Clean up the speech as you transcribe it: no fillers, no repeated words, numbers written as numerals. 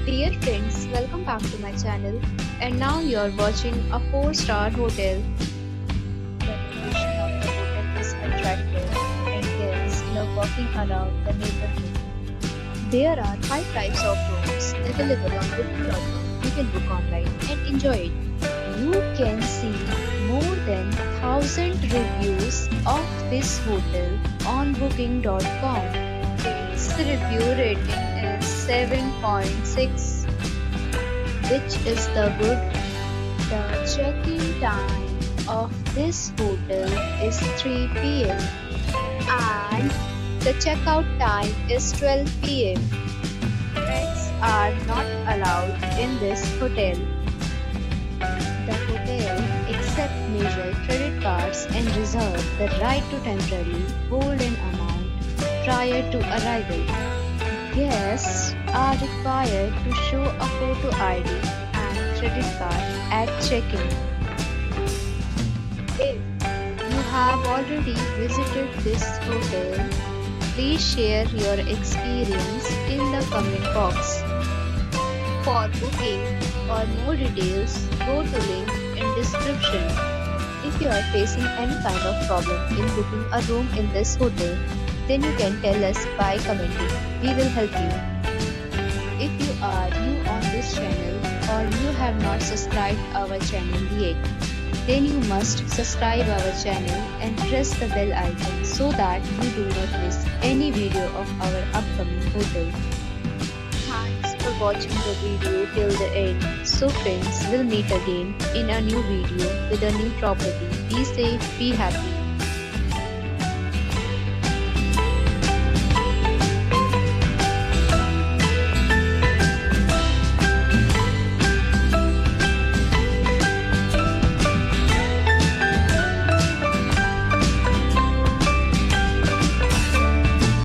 Dear friends, welcome back to my channel. And now you're watching a 4-star hotel. The location of the hotel is attractive and guests love walking around the neighborhood. There are 5 types of rooms available on booking.com. You can book online and enjoy it. You can see more than 1,000 reviews of this hotel on booking.com. Its review rating is 7.6, which is the good. The check-in time of this hotel is 3 p.m. and the checkout time is 12 p.m. Pets are not allowed in this hotel. The hotel accepts major credit cards and reserves the right to temporarily hold an amount prior to arrival. Guests are required to show a photo ID and credit card at check-in. If you have already visited this hotel, please share your experience in the comment box. For booking or more details, go to link in description. If you are facing any kind of problem in booking a room in this hotel, then you can tell us by commenting. We will help you. If you are new on this channel or you have not subscribed our channel yet, then you must subscribe our channel and press the bell icon so that you do not miss any video of our upcoming hotel. Thanks for watching the video till the end. So friends, we'll meet again in a new video with a new property. Be safe, be happy.